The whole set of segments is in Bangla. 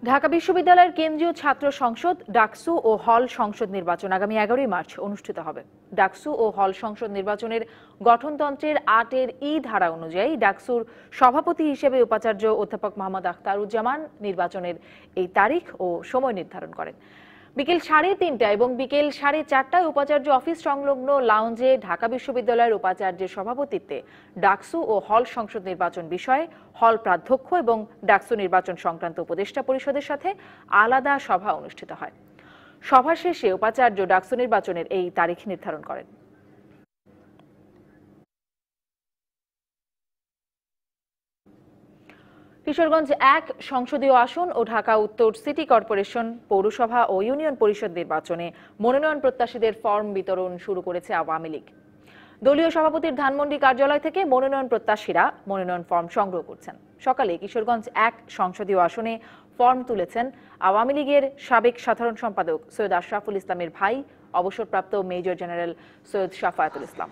ঢাকা বিশ্ববিদ্যালয়ের কেন্দ্রীয় ছাত্র সংসদ ডাকসু ও হল সংসদ নির্বাচন আগামী 11 মার্চ অনুষ্ঠিত হবে। ডাকসু ও হল সংসদ নির্বাচনের গঠনতন্ত্রের 8-এর ধারা অনুযায়ী ডাকসুর সভাপতি হিসেবে উপাচার্য অধ্যাপক মোহাম্মদ আখতারুজ্জামান নির্বাচনের এই তারিখ ও সময় নির্ধারণ করেন। বিকেল 3:30 এবং বিকেল 4:30টায় উপাচার্য অফিস সংলগ্ন লাউঞ্জে ঢাকা বিশ্ববিদ্যালয়ের উপাচার্যের সভাপতিত্বে ডাকসু ও হল সংসদ নির্বাচন বিষয়ে হল প্রাধ্যক্ষ এবং ডাকসু নির্বাচন সংক্রান্ত উপদেষ্টা পরিষদের সাথে আলাদা সভা অনুষ্ঠিত হয়। সভা শেষে উপাচার্য ডাকসু নির্বাচনের এই তারিখ নির্ধারণ করেন। কিশোরগঞ্জ 1 সংসদীয় আসন ও ঢাকা উত্তর সিটি কর্পোরেশন, পৌরসভা ও ইউনিয়ন পরিষদ নির্বাচনে মনোনয়ন প্রত্যাশীদের ফর্ম বিতরণ শুরু করেছে আওয়ামী লীগ। দলীয় সভাপতির ধানমন্ডি কার্যালয় থেকে মনোনয়ন প্রত্যাশীরা মনোনয়ন ফর্ম সংগ্রহ করছেন। সকালে কিশোরগঞ্জ 1 সংসদীয় আসনে ফর্ম তুলেছেন আওয়ামী লীগের সাবেক সাধারণ সম্পাদক সৈয়দ আশরাফুল ইসলামের ভাই অবসরপ্রাপ্ত মেজর জেনারেল সৈয়দ শাফায়াতুল ইসলাম।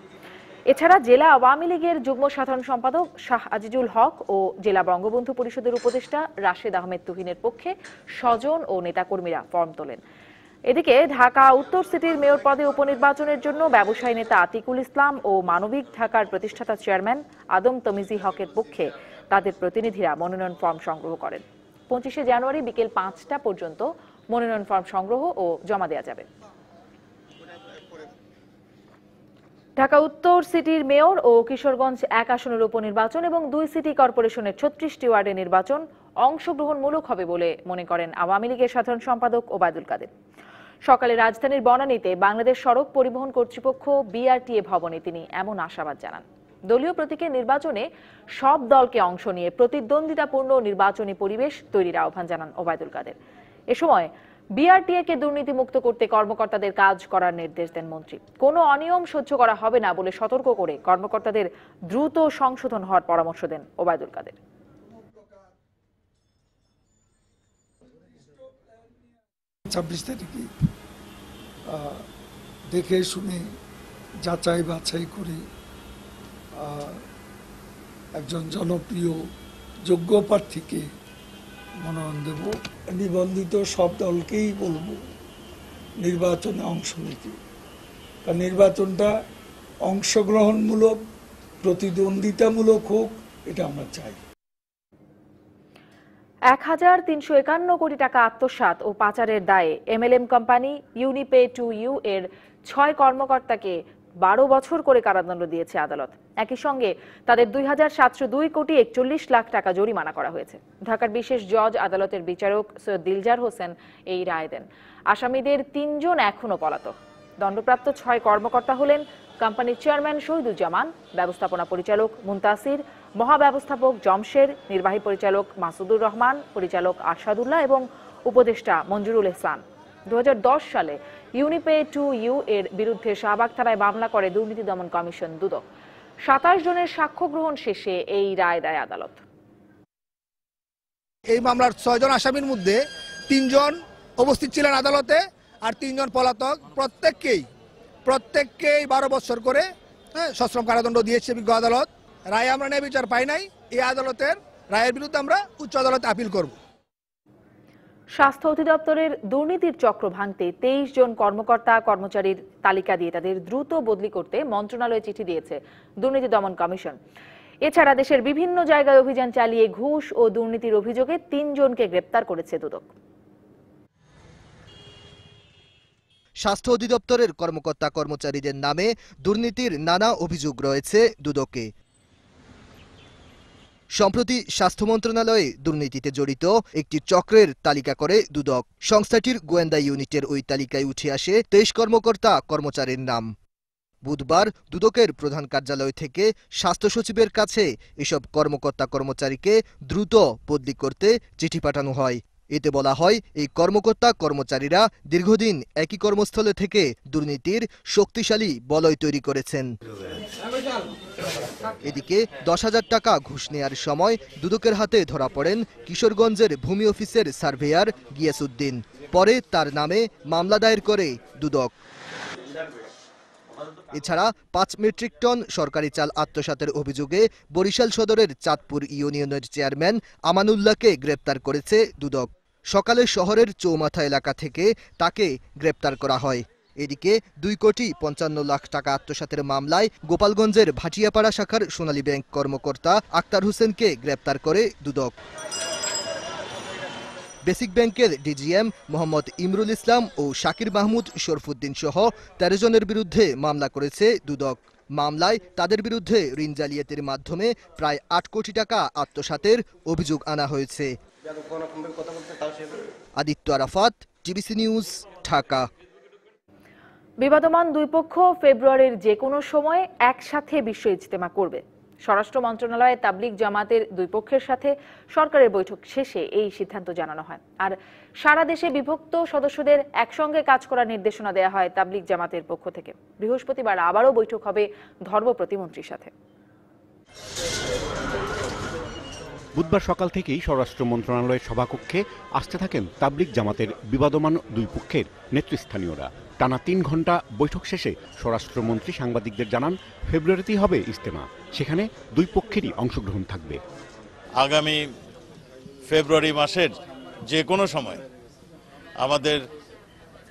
এছাড়া জেলা আওয়ামী লীগের যুগ্ম সাধারণ সম্পাদক শাহ আজিজুল হক ও জেলা বঙ্গবন্ধু পরিষদের উপদেষ্টা রাশেদ আহমেদ তুহিনের পক্ষে স্বজন ও নেতাকর্মীরা ফর্ম তোলেন। এদিকে ঢাকা উত্তর সিটির মেয়র পদে উপনির্বাচনের জন্য ব্যবসায়ী নেতা আতিকুল ইসলাম ও মানবিক ঢাকার প্রতিষ্ঠাতা চেয়ারম্যান আদম তমিজি হকের পক্ষে তাদের প্রতিনিধিরা মনোনয়ন ফর্ম সংগ্রহ করেন। 25শে জানুয়ারি বিকেল 5টা পর্যন্ত মনোনয়ন ফর্ম সংগ্রহ ও জমা দেওয়া যাবে। ঢাকা উত্তর সিটির মেয়র ও কিশোরগঞ্জ 1 আসনের উপনির্বাচন এবং 2 সিটি কর্পোরেশনের 36টি ওয়ার্ডের নির্বাচন অংশগ্রহণমূলক হবে বলে মনে করেন আওয়ামী লীগের সাধারণ সম্পাদক ওবায়দুল কাদের। সকালে রাজধানীর বনানীতে বাংলাদেশ সড়ক পরিবহন কর্তৃপক্ষ বিআরটিএ ভবনে তিনি এমন আশাবাদ জানান। দলীয় প্রতীকের নির্বাচনে সব দলকে অংশ নিয়ে প্রতিদ্বন্দ্বিতাপূর্ণ নির্বাচনী পরিবেশ তৈরির আহ্বান জানান ওবায়দুল কাদের। এ সময় বিআরটিএ-কে দুর্নীতিমুক্ত করতে কর্মকর্তাদের কাজ করার নির্দেশ দেন মন্ত্রী। কোনো অনিয়ম সহ্য করা হবে না বলে সতর্ক করে কর্মকর্তাদের দ্রুত সংশোধন হওয়ার পরামর্শ দেন ওবায়দুল কাদের। 26 তারিখে দেখে শুনে যাচাই বাছাই করে একজন জনপ্রিয় যোগ্য প্রার্থীকে মনোনয়ন দেব। নিবন্ধিত সব দলকেই বলবো নির্বাচনে অংশ নিতে, কারণ নির্বাচনটা অংশগ্রহণমূলক, প্রতিদ্বন্দ্বিতামূলক হোক, এটা আমরা চাই। 1351 কোটি টাকা আত্মসাৎ ও পাচারের দায়ে এমএলএম কোম্পানি ইউনিপে টু ইউ এর 6 কর্মকর্তাকে 12 বছর করে কারাদণ্ড দিয়েছে আদালত। একই সঙ্গে তাদের 2702 কোটি 41 লাখ টাকা জরিমানা করা হয়েছে। ঢাকার বিশেষ জজ আদালতের বিচারক সৈয়দ দিলজার হোসেন এই রায় দেন। আসামিদের 3 জন এখনো পলাতক। দণ্ডপ্রাপ্ত 6 কর্মকর্তা হলেন কোম্পানির চেয়ারম্যান শহীদুজ্জামান, ব্যবস্থাপনা পরিচালক মুনতাসির, মহাব্যবস্থাপক জমশের, নির্বাহী পরিচালক মাসুদুর রহমান, পরিচালক আরশাদুল্লাহ এবং উপদেষ্টা মঞ্জুরুল ইহসান। 2010 সালে ইউনিপে টু ইউ এর বিরুদ্ধে শাহবাগ থানায় মামলা করে দুর্নীতি দমন কমিশন দুদক। 27 জনের সাক্ষ্য গ্রহণ শেষে এই রায় দেয় আদালত। এই মামলার 6 জন আসামির মধ্যে 3 জন উপস্থিত ছিলেন আদালতে আর 3 জন পলাতক। প্রত্যেককেই 12 বছর করে সশ্রম কারাদণ্ড দিয়েছে বিজ্ঞ আদালত। রায় আমরা ন্যায় বিচার পাই নাই। এই আদালতের রায়ের বিরুদ্ধে আমরা উচ্চ আদালতে আপিল করব। স্বাস্থ্য অধিদপ্তরের দুর্নীতির চক্র ভাঙতে 23 জন কর্মকর্তা কর্মচারীর তালিকা দিয়ে তাদের দ্রুত বদলি করতে মন্ত্রণালয়ে চিঠি দিয়েছে দুর্নীতি দমন কমিশন। এছাড়া দেশের বিভিন্ন জায়গায় অভিযান চালিয়ে ঘুষ ও দুর্নীতির অভিযোগে 3 জনকে গ্রেপ্তার করেছে দুদক। স্বাস্থ্য অধিদপ্তরের কর্মকর্তা কর্মচারীদের নামে দুর্নীতির নানা অভিযোগ রয়েছে দুদকে। সম্প্রতি স্বাস্থ্য মন্ত্রণালয়ে দুর্নীতিতে জড়িত একটি চক্রের তালিকা করে দুদক। সংস্থাটির গোয়েন্দা ইউনিটের ওই তালিকায় উঠে আসে 23 কর্মকর্তা কর্মচারীর নাম। বুধবার দুদকের প্রধান কার্যালয় থেকে স্বাস্থ্য সচিবের কাছে এসব কর্মকর্তা কর্মচারীকে দ্রুত বদলি করতে চিঠি পাঠানো হয়। এতে বলা হয়, এই কর্মকর্তা কর্মচারীরা দীর্ঘদিন একই কর্মস্থলে থেকে দুর্নীতির শক্তিশালী বলয় তৈরি করেছেন। এদিকে 10,000 টাকা ঘুষ নেয়ার সময় দুদকের হাতে ধরা পড়েন কিশোরগঞ্জের ভূমি অফিসের সার্ভেয়ার গিয়াসউদ্দিন। পরে তার নামে মামলা দায়ের করে দুদক। এছাড়া ৫ মেট্রিক টন সরকারি চাল আত্মসাতের অভিযোগে বরিশাল সদরের চাঁদপুর ইউনিয়নের চেয়ারম্যান আমানুল্লাহকে গ্রেপ্তার করেছে দুদক। সকালে শহরের চৌমাথা এলাকা থেকে তাকে গ্রেপ্তার করা হয়। এদিকে 2,55,00,000 টাকা আত্মসাতের মামলায় গোপালগঞ্জের ভাটিয়াপাড়া শাখার সোনালী ব্যাংক কর্মকর্তা আক্তার হোসেনকে গ্রেপ্তার করে দুদক। বেসিক ব্যাংকের ডিজিএম মোহাম্মদ ইমরুল ইসলাম ও শাকির মাহমুদ শরফুদ্দিন সহ 13 জনের বিরুদ্ধে মামলা করেছে দুদক। মামলায় তাদের বিরুদ্ধে ঋণ জালিয়াতির মাধ্যমে প্রায় 8 কোটি টাকা আত্মসাতের অভিযোগ আনা হয়েছে। Aditya Arafat, TBC news, Dhaka. বিবাদমান দুই পক্ষ ফেব্রুয়ারির যে কোনো সময় একসাথে বিশ্ব ইজতেমা করবে। স্বরাষ্ট্র মন্ত্রণালয়ে তাবলিগ জামাতের দুই পক্ষের সাথে সরকারের বৈঠক শেষে এই সিদ্ধান্ত জানানো হয়। আর সারা দেশে বিভক্ত সদস্যদের একসঙ্গে কাজ করার নির্দেশনা দেওয়া হয় তাবলিগ জামাতের পক্ষ থেকে। বৃহস্পতিবার আবারও বৈঠক হবে ধর্ম প্রতিমন্ত্রীর সাথে। বুধবার সকাল থেকেই স্বরাষ্ট্র মন্ত্রণালয়ের সভাকক্ষে আসতে থাকেন তাবলিগ জামাতের বিবাদমান দুই পক্ষের নেতৃস্থানীয়রা। টানা 3 ঘন্টা বৈঠক শেষে স্বরাষ্ট্রমন্ত্রী সাংবাদিকদের জানান, ফেব্রুয়ারিতেই হবে ইজতেমা, সেখানে দুই পক্ষেরই অংশগ্রহণ থাকবে। আগামী ফেব্রুয়ারি মাসের যে কোনো সময় আমাদের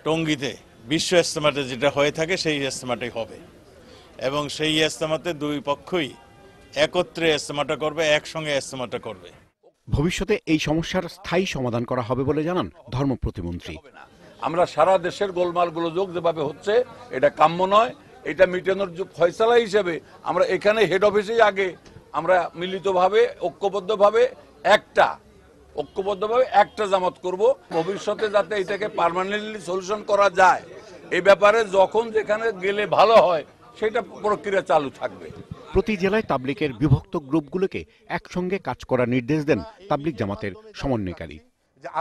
টঙ্গীতে বিশ্ব ইজতেমাতে যেটা হয়ে থাকে সেই ইজতেমাটাই হবে, এবং সেই ইজতেমাতে দুই পক্ষই একত্রে ইজতেমাটা করবে, একসঙ্গে ইজতেমাটা করবে। ভবিষ্যতে এই সমস্যার স্থায়ী সমাধান করা হবে বলে জানান ধর্ম প্রতিমন্ত্রী। আমরা সারা দেশের গোলমালগুলো যোগ যেভাবে হচ্ছে এটা কাম্য নয়। এটা মিটানোর ফয়সালা হিসেবে আমরা এখানে হেড অফিসেই আগে আমরা মিলিতভাবে ঐক্যবদ্ধভাবে একটা জামাত করব। ভবিষ্যতে যাতে এটাকে পার্মানেন্টলি সলিউশন করা যায় এই ব্যাপারে যখন যেখানে গেলে ভালো হয় সেটা প্রক্রিয়া চালু থাকবে। প্রতি জেলায় তাবলিগের বিভক্ত গ্রুপগুলোকে একসঙ্গে কাজ করার নির্দেশ দেন তাবলিগ জামাতের সমন্বয়কারী।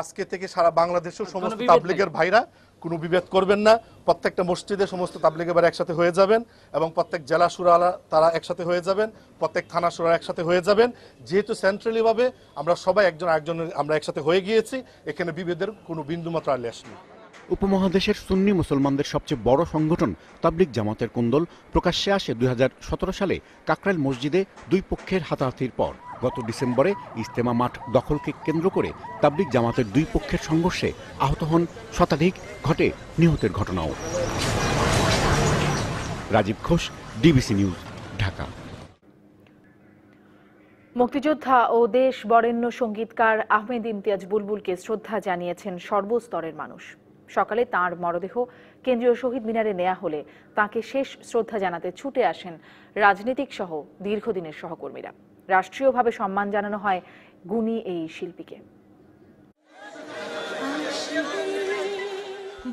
আজকে থেকে সারা বাংলাদেশের সমস্ত তাবলিগের ভাইরা কোনো বিভেদ করবেন না, প্রত্যেকটা মসজিদে সমস্ত তাবলিগের ভাইরা একসাথে হয়ে যাবেন, এবং প্রত্যেক জেলা শুরা তারা একসাথে হয়ে যাবেন, প্রত্যেক থানা শুরা একসাথে হয়ে যাবেন। যেহেতু সেন্ট্রালি ভাবে আমরা সবাই একজনের আমরা একসাথে হয়ে গিয়েছি, এখানে বিভেদের কোনো বিন্দুমাত্র আর লেশ নেই। উপমহাদেশের সুন্নি মুসলমানদের সবচেয়ে বড় সংগঠন তাবলিগ জামাতের কুন্দল প্রকাশ্যে আসে 2017 সালে কাকরাইল মসজিদে দুই পক্ষের হাতাহাতির পর। গত ডিসেম্বরে ইজতেমা মাঠ দখলকে কেন্দ্র করে তাবলিগ জামাতের দুই পক্ষের সংঘর্ষে আহত হন শতাধিক, ঘটে নিহতের ঘটনাও। Rajib Ghosh, DBC News, Dhaka. মুক্তিযোদ্ধা ও দেশ বরেণ্য সঙ্গীতকার আহমেদ ইমতিয়াজ বুলবুলকে শ্রদ্ধা জানিয়েছেন সর্বস্তরের মানুষ। সকালে তাঁর মরদেহ কেন্দ্রীয় শহীদ মিনারে নেওয়া হলে তাকে শেষ শ্রদ্ধা জানাতে ছুটে আসেন রাজনীতিক সহ দীর্ঘদিনের সহকর্মীরা। রাষ্ট্রীয়ভাবে সম্মান জানানো হয় গুণী এই শিল্পীকে।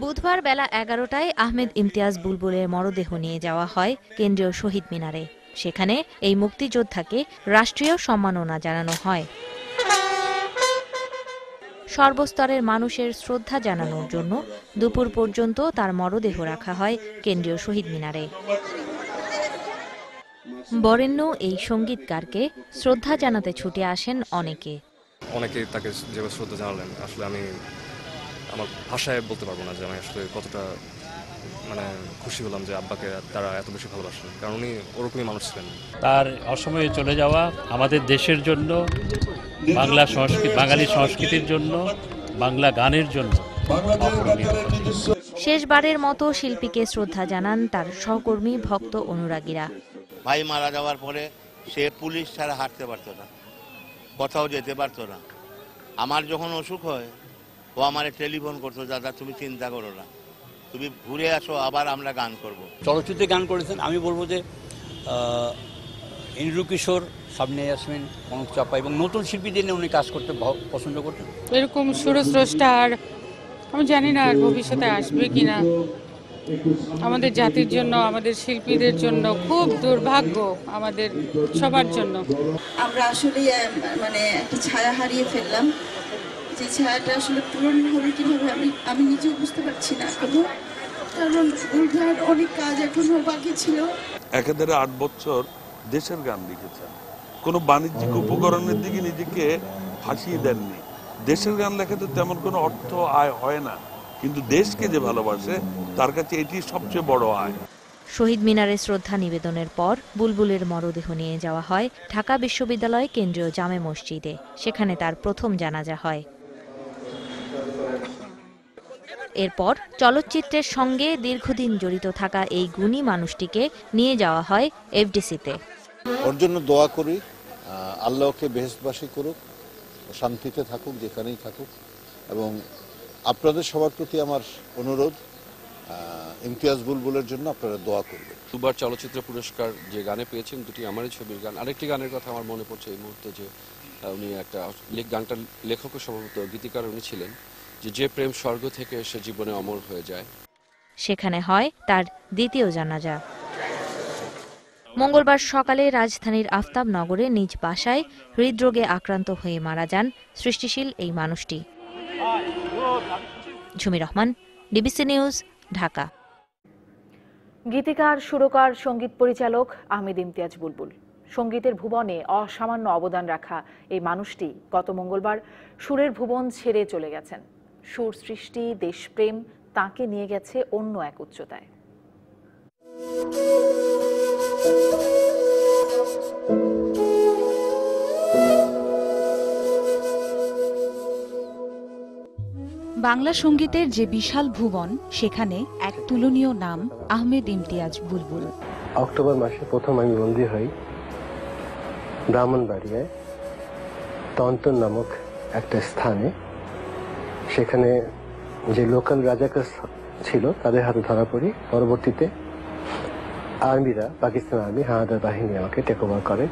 বুধবার বেলা 11টায় আহমেদ ইমতিয়াজ বুলবুলের মরদেহ নিয়ে যাওয়া হয় কেন্দ্রীয় শহীদ মিনারে। সেখানে এই মুক্তিযোদ্ধাকে রাষ্ট্রীয় সম্মাননা জানানো হয়। সর্বস্তরের মানুষের শ্রদ্ধা জানানোর জন্য দুপুর পর্যন্ত তার মরদেহ রাখা হয় কেন্দ্রীয় শহীদ মিনারে। বরেণ্য এই সঙ্গীতকারকে শ্রদ্ধা জানাতে ছুটে আসেন অনেকে তাকে যেভাবে শ্রদ্ধা জানালেন, আসলে আমি আমার ভাষায় বলতে পারবো না যে আমি আসলে কতটা খুশি হলাম যে আব্বাকে তারা এত বেশি ভালোবাসেন, কারণ উনি ওরকমই মানুষ ছিলেন। তার অসময়ে চলে যাওয়া আমাদের দেশের জন্য, বাংলা সংস্কৃতি, বাঙালি সংস্কৃতির জন্য, বাংলা গানের জন্য শেষবারের মতো শিল্পীকে শ্রদ্ধা জানান তার সহকর্মী, ভক্ত, অনুরাগীরা। ভাই মারা যাওয়ার পরে সে পুলিশ ছাড়া হাঁটতে পারতো না, কোথাও যেতে পারতো না। আমার যখন অসুখ হয় ও আমারে টেলিফোন করতো, দাদা তুমি চিন্তা করো না, তুমি ঘুরে আসো, আবার আমরা গান করব। চলচ্চিত্রে গান করেছেন, আমি বলবো যে ইন্দ্র কিশোর, সামনে ইয়াসমিন, কনক চাপা এবং নতুন শিল্পীদের নিয়ে উনি কাজ করতে পছন্দ করতেন। এরকম সুরস্রষ্টা আর আমি জানি না আর ভবিষ্যতে আসবে কিনা। আমাদের জাতির জন্য, আমাদের শিল্পীদের জন্য খুব দুর্ভাগ্য, আমাদের সবার জন্য। আমরা আসলে একটা ছায়া হারিয়ে ফেললাম, যে ছায়াটা আসলে পূরণ হবে কিভাবে আমি নিজেও বুঝতে পারছি না এখনো, কারণ অনেক কাজ এখনো বাকি ছিল। একাধারে 8 বছর দেশের গান লিখেছেন, কোনো বাণিজ্যিক উপকরণের দিকে নিজেকে ফাঁসিয়ে দেননি। দেশের গান লেখাতে তেমন কোনো অর্থ আয় হয় না, কিন্তু দেশকে যে ভালোবাসে তার কাছে এটি সবচেয়ে বড় আয়। শহীদ মিনারে শ্রদ্ধা নিবেদনের পর বুলবুলের মরদেহ নিয়ে যাওয়া হয় ঢাকা বিশ্ববিদ্যালয় কেন্দ্রীয় জামে মসজিদে। সেখানে তার প্রথম জানাজা হয়। এরপর চলচ্চিত্রের সঙ্গে দীর্ঘদিন জড়িত থাকা এই গুণী মানুষটিকে নিয়ে যাওয়া হয় এফডিসিতে। ওর জন্য দোয়া করি, আল্লাহকে বেহেশতবাসী করুক, শান্তিতে থাকুক যেখানেই থাকুক। এবং আপনাদের সবার প্রতি আমার অনুরোধ, ইমতিয়াজ বুলবুলের জন্য আপনারা দোয়া করবেন। দুবার চলচ্চিত্র পুরস্কার যে গানে পেয়েছেন, দুটি আমারই ছবির গান। আরেকটি গানের কথা আমার মনে পড়ছে এই মুহূর্তে, যে উনি একটা গানটার লেখকও সম্ভবত গীতিকার উনি ছিলেন, যে প্রেম স্বর্গ থেকে এসে জীবনে অমর হয়ে যায়। সেখানে হয় তার দ্বিতীয় জানাজা। মঙ্গলবার সকালে রাজধানীর আফতাবনগরে নিজ বাসায় হৃদরোগে আক্রান্ত হয়ে মারা যান সৃষ্টিশীল এই মানুষটি। ঝুমি রহমান, ডিবিসি নিউজ, ঢাকা। গীতিকার, সুরকার, সঙ্গীত পরিচালক আহমেদ ইমতিয়াজ বুলবুল। সঙ্গীতের ভুবনে অসামান্য অবদান রাখা এই মানুষটি গত মঙ্গলবার সুরের ভুবন ছেড়ে চলে গেছেন। সুর সৃষ্টি, দেশপ্রেম তাকে নিয়ে গেছে অন্য এক উচ্চতায়। বাংলা সঙ্গীতের যে বিশাল ভুবন, সেখানে এক তুলনীয় নাম আহমেদ ইমতিয়াজ বুলবুল। অক্টোবর মাসে প্রথম আমি বন্দী হই ব্রাহ্মণবাড়িয়ায় তন্তন নামক একটা স্থানে। সেখানে যে লোকাল রাজাকার ছিল তাদের হাতে ধরা পড়ি। পরবর্তীতে আর্মিরা, পাকিস্তান আর্মি, হানাদার বাহিনী আমাকে টেক ওভার করে।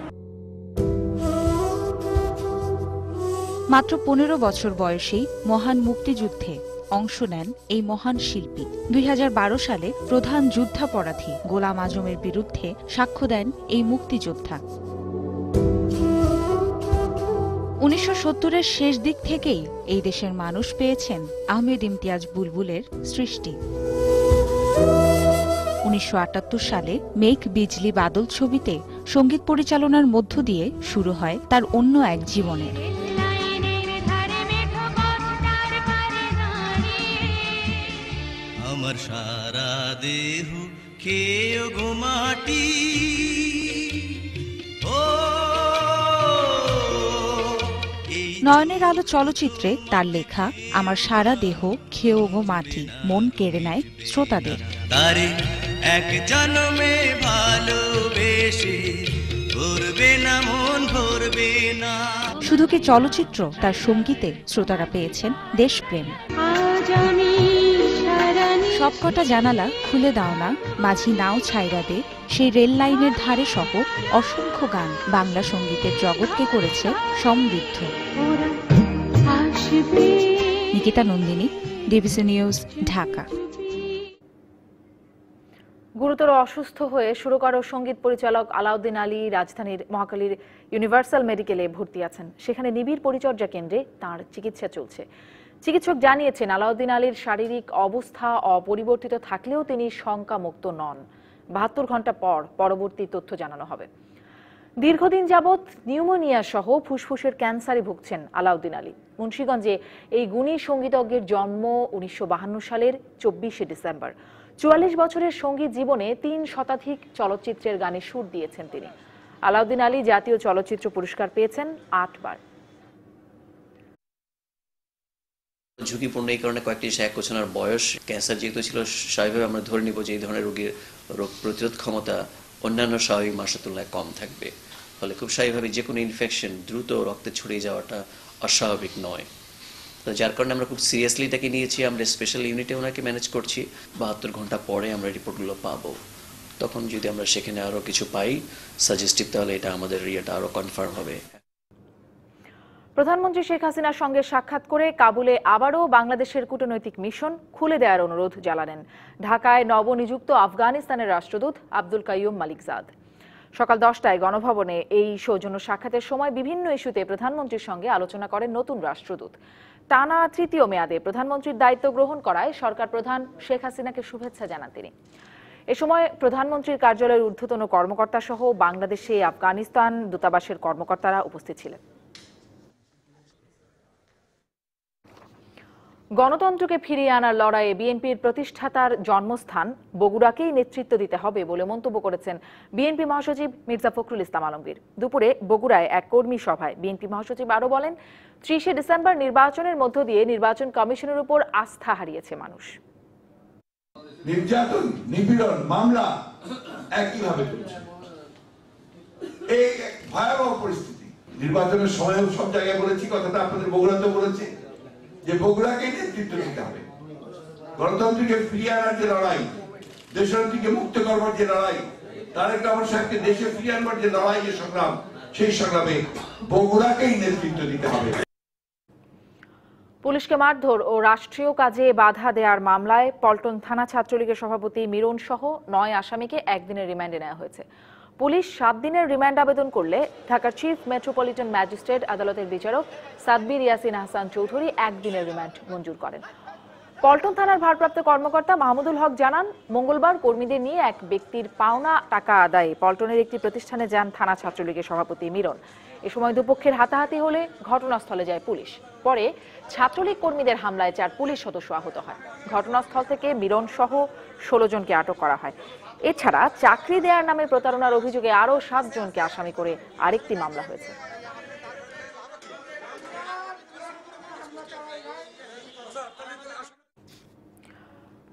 মাত্র 15 বছর বয়সেই মহান মুক্তিযুদ্ধে অংশ নেন এই মহান শিল্পী। 2012 সালে প্রধান যুদ্ধাপরাধী গোলাম আজমের বিরুদ্ধে সাক্ষ্য দেন এই মুক্তিযোদ্ধা। 1970-এর শেষ দিক থেকেই এই দেশের মানুষ পেয়েছেন আহমেদ ইমতিয়াজ বুলবুলের সৃষ্টি। 1978 সালে মেঘ বিজলি বাদল ছবিতে সঙ্গীত পরিচালনার মধ্য দিয়ে শুরু হয় তার অন্য এক জীবনের। আমার সারা দেহ খেয়ে গো মাটি, নয়নের আলো চলচ্চিত্রে তার লেখা আমার সারা দেহ খেয়েও গো মাটি মন কেড়ে নেয় শ্রোতাদের। তারে এক জন্মে ভালোবেসে ভরবে না মন, ভরবে না। শুধু কি চলচ্চিত্র, তার সঙ্গীতে শ্রোতারা পেয়েছেন দেশপ্রেম। সবকটা জানালা খুলে দাও না, মাঝি নাও ছাইরা দে, সেই রেল লাইনের ধারে সহ অসংখ্য গান বাংলা সঙ্গীতের জগৎকে করেছে সমৃদ্ধ। Nikita Nandini, DBC News, Dhaka. গুরুতর অসুস্থ হয়ে সুরকার ও সঙ্গীত পরিচালক আলাউদ্দিন আলী রাজধানীর মহাখালীর ইউনিভার্সাল মেডিকেলে ভর্তি আছেন। সেখানে নিবিড় পরিচর্যা কেন্দ্রে তাঁর চিকিৎসা চলছে। চিকিৎসক জানিয়েছেন, আলাউদ্দিন আলীর শারীরিক অবস্থা অপরিবর্তিত থাকলেও তিনি শঙ্কামুক্ত নন। 72 ঘন্টা পর পরবর্তী তথ্য জানানো হবে। দীর্ঘদিন যাবৎ নিউমোনিয়া সহ ফুসফুসের ক্যান্সারে ভুগছেন আলাউদ্দিন আলী। মুন্সিগঞ্জে এই গুণী সঙ্গীতজ্ঞের জন্ম 1952 সালের 24শে ডিসেম্বর। 44 বছরের সঙ্গীত জীবনে 3 শতাধিক চলচ্চিত্রের গানে সুর দিয়েছেন তিনি। আলাউদ্দিন আলী জাতীয় চলচ্চিত্র পুরস্কার পেয়েছেন 8 বার। ঝুঁকিপূর্ণ এই কারণে কয়েকটি এক বছরের বয়স, ক্যান্সার যেহেতু ছিল, স্বাভাবিকভাবে আমরা ধরে নিব যে এই ধরনের রোগীর রোগ প্রতিরোধ ক্ষমতা অন্যান্য স্বাভাবিক মানুষের তুলনায় কম থাকবে। ফলে খুব স্বাভাবিকভাবে যে কোনো ইনফেকশন দ্রুত রক্তে ছড়িয়ে যাওয়াটা অস্বাভাবিক নয়। তো যার কারণে আমরা খুব সিরিয়াসলি এটাকে নিয়েছি। আমরা স্পেশাল ইউনিটে ওনাকে ম্যানেজ করছি। 72 ঘন্টা পরে আমরা রিপোর্টগুলো পাবো। তখন যদি আমরা সেখানে আরও কিছু পাই সাজেস্টিভ, তাহলে এটা আমাদের ইয়েটা আরও কনফার্ম হবে। প্রধানমন্ত্রী শেখ হাসিনার সঙ্গে সাক্ষাৎ করে কাবুলে আবারও বাংলাদেশের কূটনৈতিক মিশন খুলে দেওয়ার অনুরোধ জানালেন ঢাকায় নবনিযুক্ত আফগানিস্তানের রাষ্ট্রদূত আব্দুল কাইয়ুম মালিকজাদ। সকাল 10টায় গণভবনে এই সৌজন্য সাক্ষাতের সময় বিভিন্ন ইস্যুতে প্রধানমন্ত্রীর সঙ্গে আলোচনা করেন নতুন রাষ্ট্রদূত। টানা 3য় মেয়াদে প্রধানমন্ত্রীর দায়িত্ব গ্রহণ করায় সরকার প্রধান শেখ হাসিনাকে শুভেচ্ছা জানান তিনি। এ সময় প্রধানমন্ত্রীর কার্যালয়ের ঊর্ধ্বতন কর্মকর্তা সহ বাংলাদেশে আফগানিস্তান দূতাবাসের কর্মকর্তারা উপস্থিত ছিলেন। গণতন্ত্রকে ফিরিয়ে আনার লড়াইয়ে বিএনপির প্রতিষ্ঠাতার জন্মস্থান বগুড়াকেই নেতৃত্ব দিতে হবে বলে মন্তব্য করেছেন বিএনপি মহাসচিব মির্জা ফখরুল ইসলাম আলমগীর। দুপুরে বগুড়ায় এক কর্মী সভায় বিএনপি মহাসচিব আরো বলেন, 30শে ডিসেম্বর নির্বাচনের মধ্য দিয়ে নির্বাচন কমিশনের উপর আস্থা হারিয়েছে মানুষ। নির্যাতন, নিপীড়ন, মামলা একইভাবে চলছে। এই ভয়াবহ পরিস্থিতি। নির্বাচনের সময়ও সব জায়গায় বলেছি, কথাটা আপনাদের বগুড়াতে বলেছি যে বগুড়াকে নেতৃত্ব দিতে হবে। গণতন্ত্রকে ফিরিয়ে আনার যে লড়াই, দেশকে মুক্ত করবার যে লড়াই, তারেক রহমান সাহেবকে দেশে ফিরিয়ে আনবার যে লড়াই, যে সংগ্রাম, সেই সংগ্রামে বগুড়াকেই নেতৃত্ব দিতে হবে। পুলিশকে মারধর ও রাষ্ট্রীয় কাজে বাধা দেওয়ার মামলায় পল্টন থানা ছাত্রলীগের সভাপতি মিরন সহ 9 আসামিকে একদিনের রিমান্ডে নেওয়া হয়েছে। পুলিশ 7 দিনের রিমান্ড আবেদন করলে ঢাকার চিফ মেট্রোপলিটন ম্যাজিস্ট্রেট আদালতের বিচারক সাদবির ইয়াসিন আহসান চৌধুরী একদিনের রিমান্ড মঞ্জুর করেন। পল্টন থানার ভারপ্রাপ্ত কর্মকর্তা মাহমুদুল হক জানান, মঙ্গলবার কর্মীদের নিয়ে এক ব্যক্তির পাওনা টাকা আদায়ে পল্টনের একটি প্রতিষ্ঠানে যান থানা ছাত্রলীগের সভাপতি মিরন। এ সময় দুপক্ষের হাতাহাতি হলে ঘটনাস্থলে যায় পুলিশ। পরে ছাত্রলীগ কর্মীদের হামলায় 4 পুলিশ সদস্য আহত হয়। ঘটনাস্থল থেকে মিরন সহ 16 জনকে আটক করা হয়। এছাড়া চাকরি দেওয়ার নামে প্রতারণার অভিযোগে আরও 7 জনকে আসামি করে আরেকটি মামলা হয়েছে।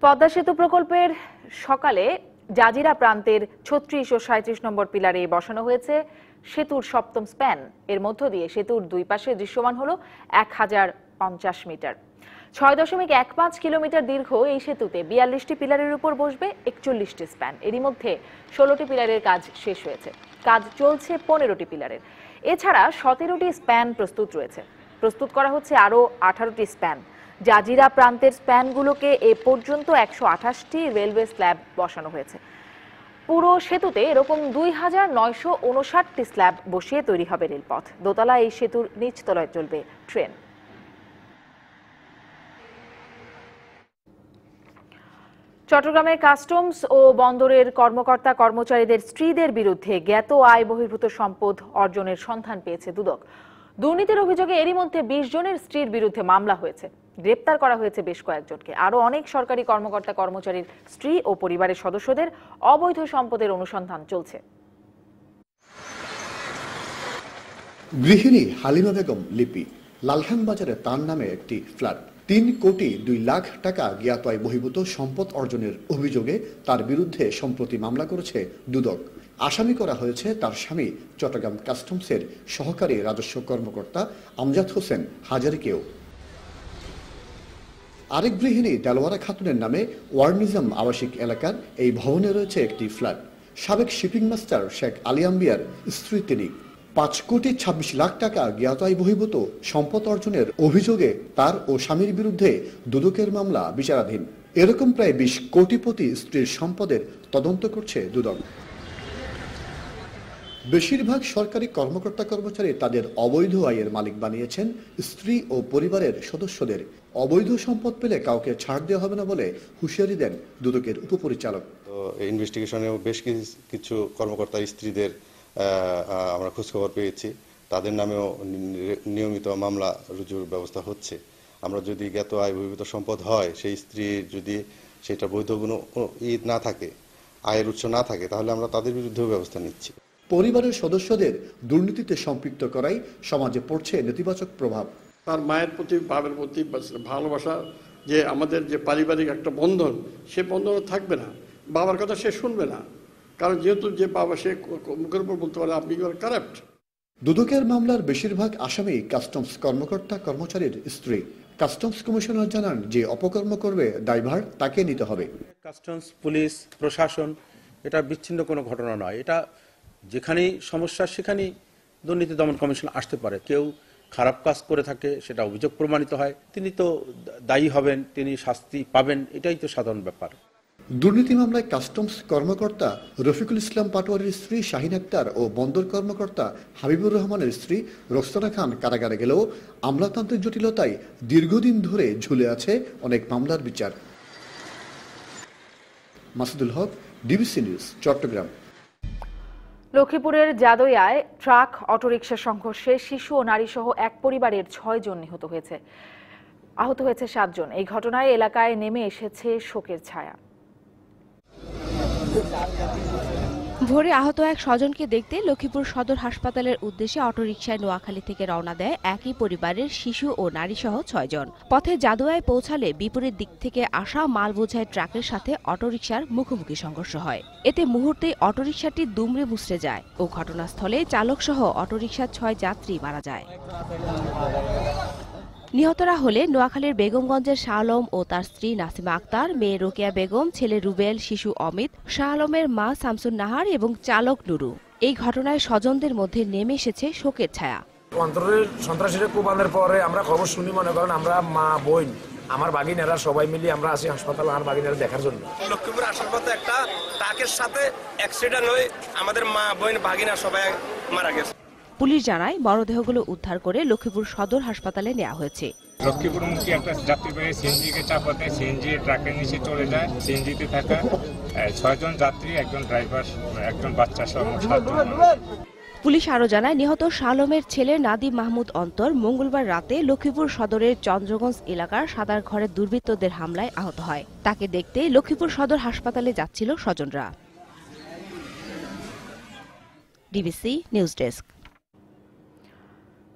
পদ্মা সেতু প্রকল্পের সকালে জাজিরা প্রান্তের 36 ও 37 নম্বর পিলারে বসানো হয়েছে সেতুর 7ম স্প্যান। এর মধ্য দিয়ে সেতুর দুই পাশে দৃশ্যমান হলো 1050 মিটার। 6.15 কিলোমিটার দীর্ঘ এই সেতুতে 42টি পিলারের উপর বসবে 41টি স্প্যান। এরই মধ্যে 16টি পিলারের কাজ শেষ হয়েছে। কাজ চলছে 15টি পিলারের। এছাড়া 17টি স্প্যান প্রস্তুত করা হচ্ছে আরও 18টি স্প্যান। জাজিরা প্রান্তের স্প্যানগুলোকে এ পর্যন্ত 128টি রেলওয়ে স্ল্যাব বসানো হয়েছে। পুরো সেতুতে এরকম 2959টি স্ল্যাব বসিয়ে তৈরি হবে রেলপথ। দোতলা এই সেতুর নিচতলায় চলবে ট্রেন। চট্টগ্রামের কাস্টমস ও বন্দরের কর্মকর্তা কর্মচারীদের স্ত্রীদের বিরুদ্ধে জ্ঞাত আয় বহির্ভূত সম্পদ অর্জনের সন্ধান পেয়েছে দুদক। দুর্নীতির অভিযোগে এরই মধ্যে 20 জনের স্ত্রীর বিরুদ্ধে মামলা হয়েছে। গ্রেপ্তার করা হয়েছে বেশ কয়েকজনকে। আরও অনেক সরকারি কর্মকর্তা কর্মচারীর স্ত্রী ও পরিবারের সদস্যদের অবৈধ সম্পদের অনুসন্ধান চলছে। গৃহিণী হালিমা বেগম লিপি, লালখান বাজারে তার নামে একটি ফ্ল্যাট, 3 কোটি 2 লাখ টাকা জ্ঞাত আয় বহির্ভূত সম্পদ অর্জনের অভিযোগে তার বিরুদ্ধে সম্প্রতি মামলা করেছে দুদক। আসামি করা হয়েছে তার স্বামী চট্টগ্রাম কাস্টমসের সহকারী রাজস্ব কর্মকর্তা আমজাদ হোসেন হাজারিকেও। আরেক গৃহিণী দেলোয়ারা খাতুনের নামে ওয়ার্নিজম আবাসিক এলাকার এই ভবনে রয়েছে একটি ফ্ল্যাট। সাবেক শিপিং মাস্টার শেখ আলী আম্বিয়ার স্ত্রী তিনি। 5 কোটি 26 লাখ টাকা জ্ঞাত আয় বহির্ভূত সম্পদ অর্জনের অভিযোগে তার ও স্বামীর বিরুদ্ধে দুদকের মামলা বিচারাধীন। এরকম প্রায় 20 কোটিপতি স্ত্রীর সম্পদের তদন্ত করছে দুদক। বেশিরভাগ সরকারি কর্মকর্তা কর্মচারী তাদের অবৈধ আয়ের মালিক বানিয়েছেন স্ত্রী ও পরিবারের সদস্যদের। অবৈধ সম্পদ পেলে কাউকে ছাড় দেওয়া হবে না বলে হুঁশিয়ারি দেন দুদকের উপপরিচালক। ইনভেস্টিগেশনেও বেশ কিছু কর্মকর্তার স্ত্রীদের আমরা খোঁজখবর পেয়েছি। তাদের নামেও নিয়মিত মামলা রুজুর ব্যবস্থা হচ্ছে। আমরা যদি জ্ঞাত আয় বহির্ভূত সম্পদ হয়, সেই স্ত্রীর যদি সেটা বৈধ কোনো না থাকে, আয়ের উৎস না থাকে, তাহলে আমরা তাদের বিরুদ্ধেও ব্যবস্থা নিচ্ছি। পরিবারের সদস্যদের দুর্নীতিতে সম্পৃক্ত করাই সমাজে পড়ছে নেতিবাচক প্রভাব। তার মায়ের প্রতি, বাবার প্রতি ভালোবাসা, যে আমাদের যে পারিবারিক একটা বন্ধন, সে বন্ধন থাকবে না। বাবার কথা সে শুনবে না, কারণ যেহেতু যে বাবা, সে মুখের উপর বলতে পারে আপনি কারাপ্ট। দুদকের মামলার বেশিরভাগ আসামি কাস্টমস কর্মকর্তা কর্মচারীর স্ত্রী। কাস্টমস কমিশনার জানান, যে অপকর্ম করবে দায়ভার তাকে নিতে হবে। কাস্টমস, পুলিশ, প্রশাসন এটা বিচ্ছিন্ন কোনো ঘটনা নয়। এটা যেখানেই সমস্যা সেখানেই দুর্নীতি দমন কমিশন আসতে পারে। কেউ খারাপ কাজ করে থাকে, সেটা অভিযোগ প্রমাণিত হয়, তিনি তো দায়ী হবেন, তিনি শাস্তি পাবেন, এটাই তো সাধারণ ব্যাপার। দুর্নীতি মামলায় কাস্টমস কর্মকর্তা রফিকুল ইসলাম পাটোয়ারির স্ত্রী শাহিন আক্তার ও বন্দর কর্মকর্তা হাবিবুর রহমানের স্ত্রী রোকসানা খান কারাগারে গেলেও আমলাতান্ত্রিক জটিলতায় দীর্ঘদিন ধরে ঝুলে আছে অনেক মামলার বিচার। মাসুদুল হক, ডিবিসি নিউজ, চট্টগ্রাম। লক্ষ্মীপুরের জাদইয়ায় ট্রাক অটোরিকশা সংঘর্ষে শিশু ও নারী সহ এক পরিবারের 6 জন নিহত হয়েছে। আহত হয়েছে 7 জন। এই ঘটনায় এলাকায় নেমে এসেছে শোকের ছায়া। ভোরে আহত এক স্বজনকে দেখতে লক্ষ্মীপুর সদর হাসপাতালের উদ্দেশ্যে অটোরিকশায় নোয়াখালী থেকে রওনা দেয় একই পরিবারের শিশু ও নারীসহ 6 জন। পথে জাদুয়ায় পৌঁছালে বিপরীত দিক থেকে আসা মাল বোঝাই ট্রাকের সাথে অটোরিকশার মুখোমুখি সংঘর্ষ হয়। এতে মুহূর্তেই অটোরিকশাটি দুমড়ে মুচড়ে যায় ও ঘটনাস্থলে চালকসহ অটোরিকশার 6 যাত্রী মারা যায়। নিহতরা হলে নোয়াখালীর বেগমগঞ্জের শাহ আলম ও তার স্ত্রী নাসিমা আক্তার, মেয়ে রোকেয়া বেগম, ছেলে রুবেল, শিশু অমিত, শাহ আলমের মা শামসুন নাহার এবং চালক নুরু। এই ঘটনায় স্বজনদের মধ্যে নেমে এসেছে শোকের ছায়া। অন্তরের সন্ত্রাসীরা কোপানোর পরে আমরা খবর শুনি, মনে করেন আমরা মা বোন আমার বাগিনারা সবাই মিলে আমরা আসি হাসপাতাল আমার বাগিনারা দেখার জন্য। লক্ষ্মীপুর আসার পথে একটা ট্রাকের সাথে অ্যাক্সিডেন্ট হয়ে আমাদের মা বোন বাগিনা সবাই মারা গেছে। পুলিশ জানায় মরদেহগুলো উদ্ধার করে লক্ষ্মীপুর সদর হাসপাতালে নেওয়া হয়েছে। লক্ষ্মীপুরমুখী একটা যাত্রীবাহী সিএনজিকে চাপাতে সিএনজি ট্রাকের নিচে চলে যায়। সিএনজিতে থাকা 6 জন যাত্রী, একজন ড্রাইভার, একজন বাচ্চা সহ 7 জন। পুলিশ আরও জানায় নিহত শাহ আলমের ছেলে নাদিম মাহমুদ অন্তর মঙ্গলবার রাতে লক্ষ্মীপুর সদরের চন্দ্রগঞ্জ এলাকার সাদার ঘরে দুর্বৃত্তদের হামলায় আহত হয়। তাকে দেখতে লক্ষ্মীপুর সদর হাসপাতালে যাচ্ছিল স্বজনরা। DBC news desk.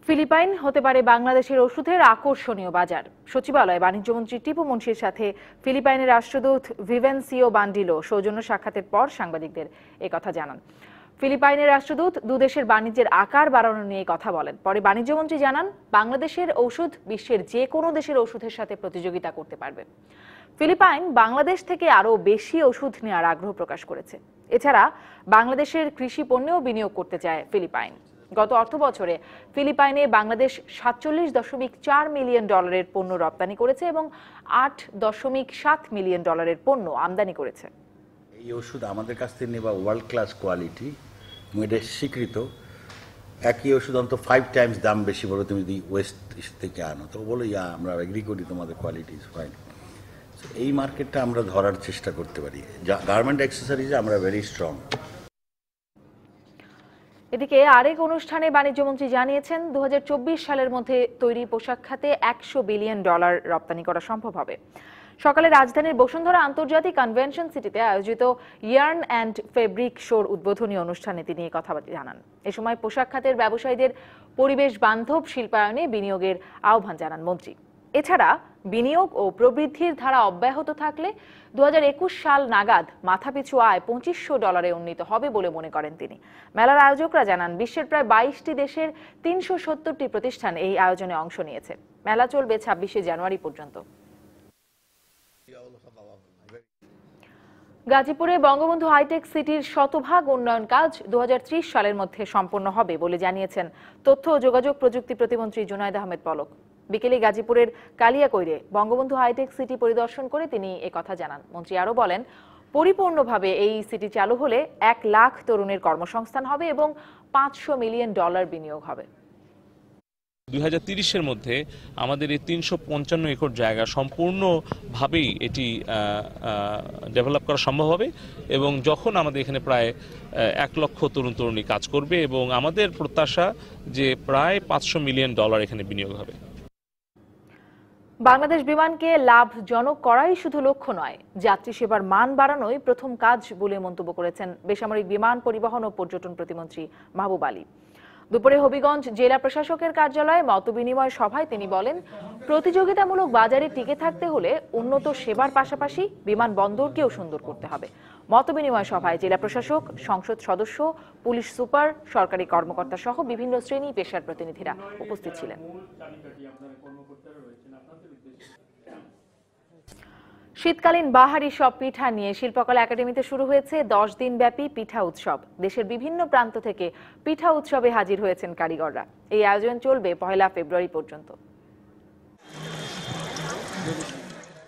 ফিলিপাইন হতে পারে বাংলাদেশের ওষুধের আকর্ষণীয় বাজার। সচিবালয়ে বাণিজ্যমন্ত্রী টিপু মুন্সির সাথে ফিলিপাইনের রাষ্ট্রদূত ভিভেন্সিও বান্ডিলো সৌজন্য সাক্ষাতের পর সাংবাদিকদের একথা জানান। ফিলিপাইনের রাষ্ট্রদূত দুদেশের বাণিজ্যের আকার বাড়ানো নিয়ে কথা বলেন। পরে বাণিজ্যমন্ত্রী জানান, বাংলাদেশের ঔষধ বিশ্বের যে কোনো দেশের ওষুধের সাথে প্রতিযোগিতা করতে পারবে। ফিলিপাইন বাংলাদেশ থেকে আরও বেশি ওষুধ নেওয়ার আগ্রহ প্রকাশ করেছে। এছাড়া বাংলাদেশের কৃষি পণ্যেও বিনিয়োগ করতে চায় ফিলিপাইন। গত অর্থবছরে ফিলিপাইনে বাংলাদেশ $47.4 মিলিয়ন পণ্য রপ্তানি করেছে এবং $8.7 মিলিয়ন পণ্য আমদানি করেছে। এই ওষুধ আমাদের কাছ থেকে নেওয়া ওয়ার্ল্ড ক্লাস কোয়ালিটি, এটা স্বীকৃত। একই ওষুধ অন্তত 5 টাইমস দাম বেশি বলে তুমি যদি ওয়েস্ট থেকে আনো, তো বলো আমরা এগ্রি করি তোমাদের কোয়ালিটি ইজ ফাইন। এই মার্কেটটা আমরা ধরার চেষ্টা করতে পারি। গার্মেন্ট অ্যাক্সেসরিজে আমরা ভেরি স্ট্রং। এদিকে আরেক অনুষ্ঠানে বাণিজ্যমন্ত্রী জানিয়েছেন 2024 সালের মধ্যে তৈরি পোশাক খাতে $100 বিলিয়ন রপ্তানি করা সম্ভব হবে। সকালে রাজধানীর বসুন্ধরা আন্তর্জাতিক কনভেনশন সিটিতে আয়োজিত ইয়ার্ন অ্যান্ড ফেব্রিক শোর উদ্বোধনী অনুষ্ঠানে তিনি এই কথা জানান। এ সময় পোশাক খাতের ব্যবসায়ীদের পরিবেশ বান্ধব শিল্পায়নে বিনিয়োগের আহ্বান জানান মন্ত্রী। এছাড়া বিনিয়োগ ও প্রবৃদ্ধির ধারা অব্যাহত থাকলে 2021 সাল নাগাদ মাথাপিছু আয় $2500 উন্নীত হবে বলে মনে করেন তিনি। মেলার আয়োজকরা জানান, বিশ্বের প্রায় 22টি দেশের 370টি প্রতিষ্ঠান এই আয়োজনে অংশ নিয়েছে। মেলা চলবে 26শে জানুয়ারি পর্যন্ত। গাজীপুরে বঙ্গবন্ধু হাইটেক সিটির শতভাগ উন্নয়ন কাজ 2030 সালের মধ্যে সম্পন্ন হবে বলে জানিয়েছেন তথ্য ও যোগাযোগ প্রযুক্তি প্রতিমন্ত্রী জুনায়েদ আহমেদ পলক। বিকেলে গাজীপুরের কালিয়াকৈরে বঙ্গবন্ধু হাইটেক সিটি পরিদর্শন করে তিনি একথা জানান। মন্ত্রী আরও বলেন, পরিপূর্ণভাবে এই সিটি চালু হলে 1 লাখ তরুণের কর্মসংস্থান হবে এবং $500 মিলিয়ন বিনিয়োগ হবে। 2030-এর মধ্যে আমাদের এই 355 একর জায়গা সম্পূর্ণভাবেই এটি ডেভেলপ করা সম্ভব হবে এবং যখন আমাদের এখানে প্রায় 1 লক্ষ তরুণ তরুণী কাজ করবে এবং আমাদের প্রত্যাশা যে প্রায় $500 মিলিয়ন এখানে বিনিয়োগ হবে। বাংলাদেশ বিমানকে লাভজনক করাই শুধু লক্ষ্য নয়, যাত্রী সেবার মান বাড়ানোই প্রথম কাজ বলে মন্তব্য করেছেন বেসামরিক বিমান পরিবহন ও পর্যটন প্রতিমন্ত্রী মাহবুব আলী। দুপুরে হবিগঞ্জ জেলা প্রশাসকের কার্যালয়ে মতবিনিময় সভায় তিনি বলেন, প্রতিযোগিতামূলক বাজারে টিকে থাকতে হলে উন্নত সেবার পাশাপাশি বিমানবন্দরকেও সুন্দর করতে হবে। মতবিনিময় সভায় জেলা প্রশাসক, সংসদ সদস্য, পুলিশ সুপার, সরকারি কর্মকর্তা সহ বিভিন্ন শ্রেণী পেশার প্রতিনিধিরা উপস্থিত ছিলেন। শীতকালীন বাহারি সব পিঠা নিয়ে শিল্পকলা একাডেমিতে শুরু হয়েছে 10 দিন ব্যাপী পিঠা উৎসব। দেশের বিভিন্ন প্রান্ত থেকে পিঠা উৎসবে হাজির হয়েছেন কারিগররা। এই আয়োজন চলবে 1 ফেব্রুয়ারি পর্যন্ত।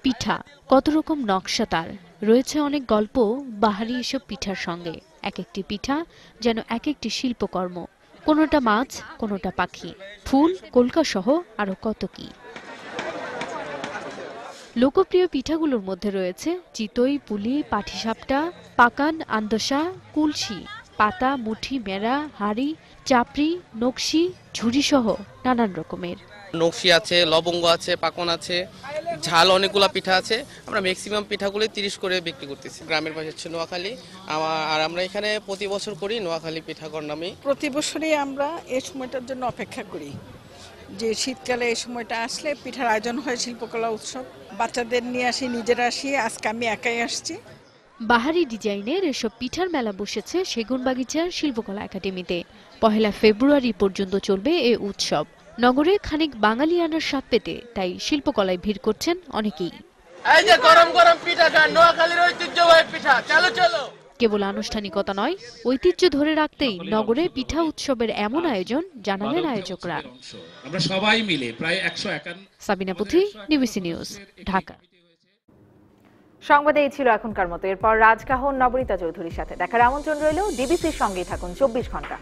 পিঠা কত রকম নকশা, তার রয়েছে অনেক গল্প বাহারি এসব পিঠার সঙ্গে। এক একটি পিঠা যেন এক একটি শিল্পকর্ম, কোনোটা মাছ, কোনোটা পাখি, ফুল, কলকা সহ আরো কত কি। লোকপ্রিয় পিঠাগুলোর মধ্যে রয়েছে চিতই, পুলি, পাটিসাপটা, পাকান, আন্দসা, কুলসি, পাতা, মুঠি, মেরা, হাড়ি, চাপড়ি, নকশি, ঝুড়ি সহ নানান রকমের। নকশি আছে, লবঙ্গ আছে, পাকন আছে, ঝাল অনেকগুলা পিঠা আছে। আমরা ম্যাক্সিমাম পিঠাগুলো 30 করে বিক্রি করতেছি। গ্রামের পাশে হচ্ছে নোয়াখালী, আর আমরা এখানে প্রতি বছর করি নোয়াখালী পিঠাঘর নামে। প্রতি বছরই আমরা এই সময়টার জন্য অপেক্ষা করি, যে শীতকালে এই সময়টা আসলে পিঠার আয়োজন হয়, শিল্পকলা উৎসব। বাচ্চাদের নিয়ে আসি, নিজেরা আসি, আজকে আমি একাই আসছি। বাহারি ডিজাইনের এসব পিঠার মেলা বসেছে সেগুনবাগিচার শিল্পকলা একাডেমিতে। 1 ফেব্রুয়ারি পর্যন্ত চলবে এ উৎসব। নগরে খানিক বাঙালিয়ানার স্বাদ পেতে তাই শিল্পকলায় ভিড় করছেন অনেকেই। এই যে গরম গরম পিঠাটা, নোয়াখালীর ঐতিহ্যবাহী পিঠা, চলো চলো। কেবল আনুষ্ঠানিকতা নয়, ঐতিহ্য ধরে রাখতেই নগরে পিঠা উৎসবের এমন আয়োজন জানালেন আয়োজকরা। আমরা সবাই মিলে প্রায় 151। সাবিনা পুথি, ডিবিসি নিউজ, ঢাকা। সংবাদে এই ছিল এখনকার মতো। এরপর রাজকাহন নবনীতা চৌধুরীর সাথে দেখার আমন্ত্রণ রইল। ডিবিসির সঙ্গেই থাকুন 24 ঘন্টা।